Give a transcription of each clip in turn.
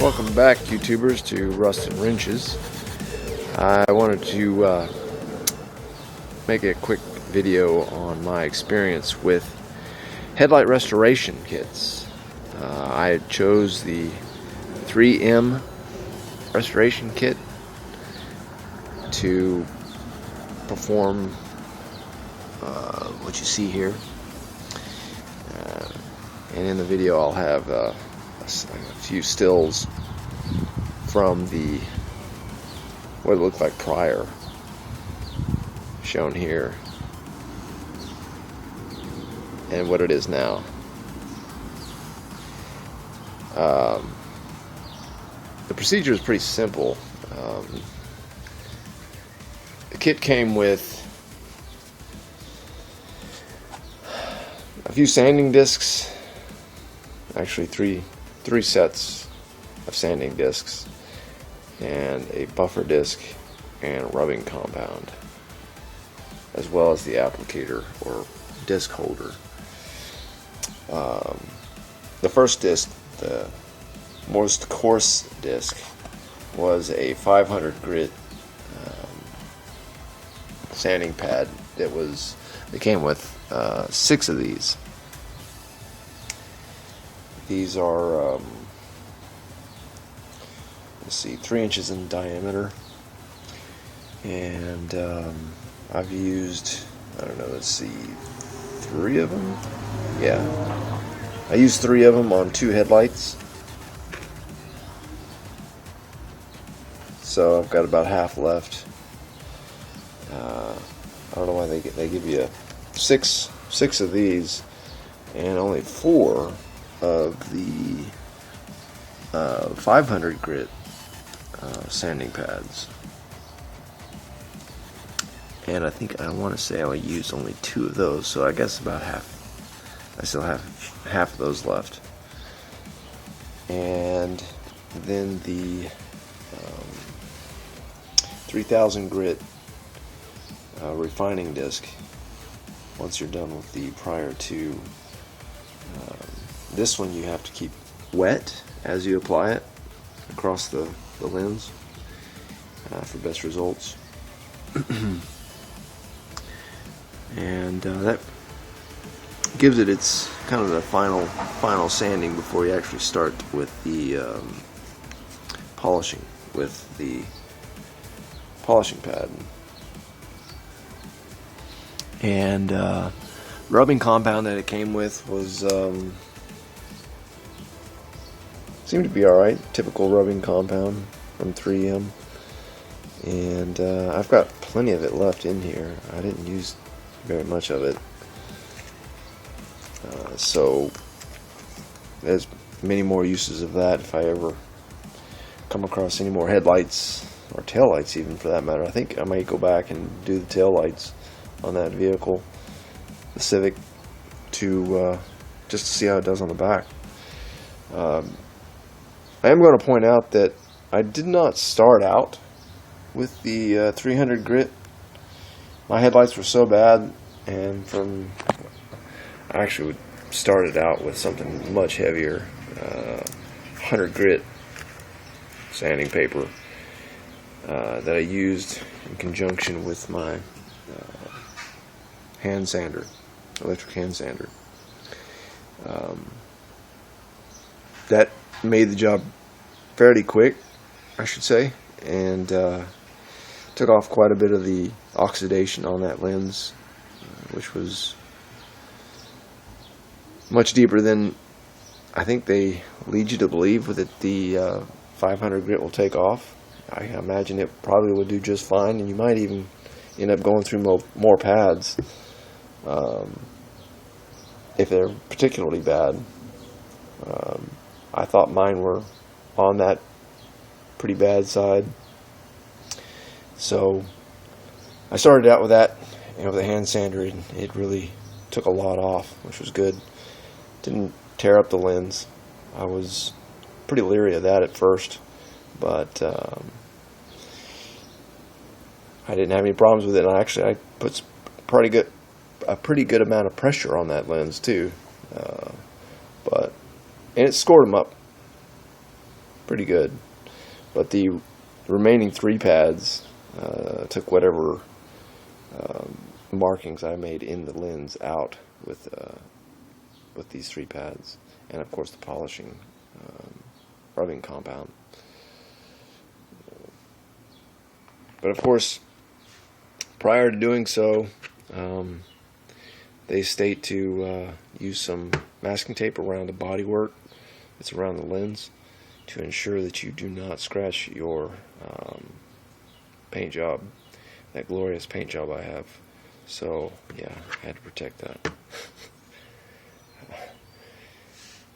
Welcome back, YouTubers, to Rust&Wrenches. I wanted to make a quick video on my experience with Headlight Restoration kits. I chose the 3M Restoration Kit to perform what you see here. And in the video I'll have a few stills from what it looked like prior, shown here, and what it is now. The procedure is pretty simple. The kit came with a few sanding discs, actually three sets of sanding discs, and a buffer disc and rubbing compound, as well as the applicator or disc holder. The first disc, the most coarse disc, was a 500 grit sanding pad that came with 6 of these. These are, let's see, 3 inches in diameter, and I've used, I don't know, let's see, 3 of them? Yeah. I used 3 of them on 2 headlights. So I've got about half left. I don't know why they give you 6 of these and only 4 of the 500 grit sanding pads. And I want to say I used only 2 of those, so I guess about half. I still have half of those left. And then the 3000 grit refining disc. Once you're done with the prior 2, this one you have to keep wet as you apply it across the lens for best results. And that gives it its kind of the final sanding before you actually start with the polishing with the polishing pad. And rubbing compound that it came with was seemed to be alright, typical rubbing compound from 3M, and I've got plenty of it left in here. I didn't use very much of it, so there's many more uses of that if I ever come across any more headlights or taillights, even for that matter. I think I might go back and do the taillights on that vehicle, the Civic, to just to see how it does on the back. I am going to point out that I did not start out with the 300 grit. My headlights were so bad, and I actually started out with something much heavier, 100 grit sanding paper that I used in conjunction with my hand sander, electric hand sander. That made the job fairly quick, I should say, and took off quite a bit of the oxidation on that lens, which was much deeper than I think they lead you to believe with it. The 500 grit will take off. I imagine it probably would do just fine, and you might even end up going through more pads if they're particularly bad. I thought mine were on that pretty bad side, so I started out with that, with the hand sander, and it really took a lot off, which was good. Didn't tear up the lens. I was pretty leery of that at first, but I didn't have any problems with it, and I put a pretty good amount of pressure on that lens too, and it scored them up pretty good. But the remaining 3 pads took whatever markings I made in the lens out with these 3 pads, and of course the polishing rubbing compound. But of course, prior to doing so, they state to use some masking tape around the bodywork that's around the lens to ensure that you do not scratch your paint job, that glorious paint job I have. So yeah, I had to protect that.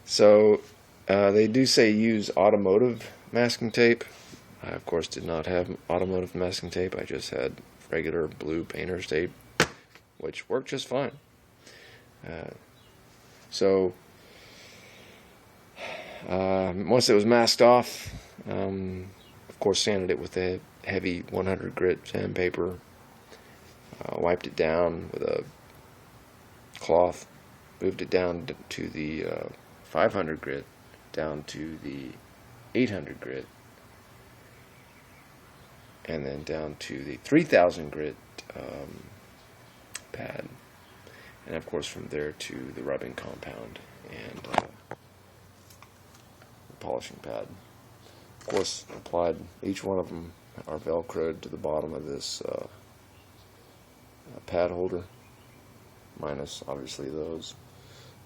So they do say use automotive masking tape. I of course did not have automotive masking tape. I just had regular blue painter's tape, which worked just fine. So once it was masked off, of course sanded it with a heavy 100 grit sandpaper, wiped it down with a cloth, moved it down to the 500 grit, down to the 800 grit, and then down to the 3000 grit pad, and of course from there to the rubbing compound and the polishing pad. Of course, applied each one of them are velcroed to the bottom of this pad holder, minus obviously those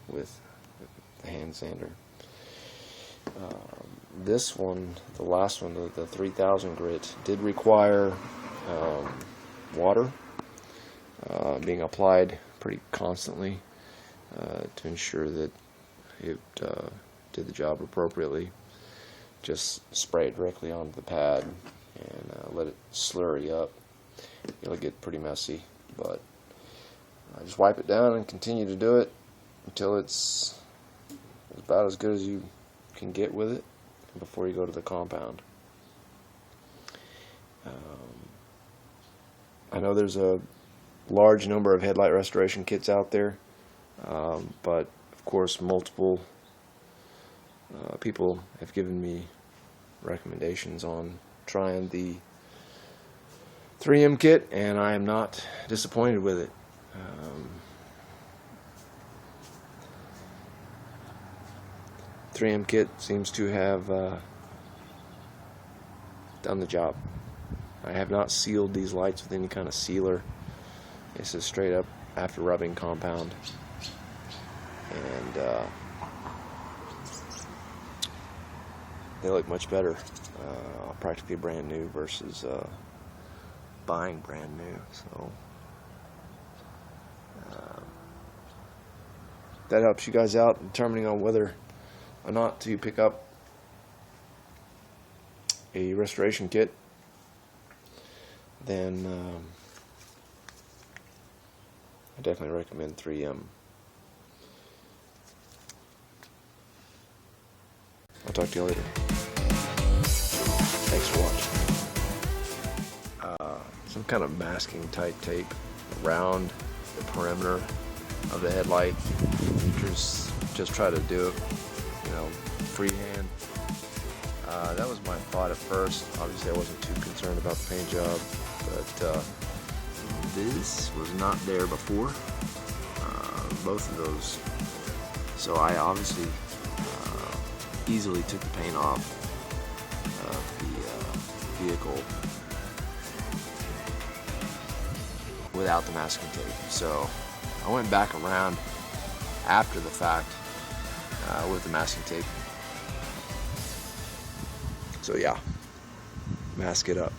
with the hand sander. This one, the last one, the 3000 grit, did require water being applied pretty constantly to ensure that it did the job appropriately. Just spray it directly onto the pad and let it slurry up. It'll get pretty messy, but just wipe it down and continue to do it until it's about as good as you can get with it before you go to the compound. I know there's a large number of headlight restoration kits out there, but of course multiple people have given me recommendations on trying the 3M kit, and I am not disappointed with it. 3M kit seems to have done the job. I have not sealed these lights with any kind of sealer. This is straight up after rubbing compound, and they look much better, practically brand new versus buying brand new. So that helps you guys out determining on whether or not to pick up a restoration kit. Then I definitely recommend 3M. I'll talk to you later. Thanks for watching. Some kind of masking type tape around the perimeter of the headlight. Just try to do it, freehand. That was my thought at first. Obviously I wasn't too concerned about the paint job, but this was not there before, both of those. So I obviously easily took the paint off of the vehicle without the masking tape. So I went back around after the fact with the masking tape. So yeah, mask it up.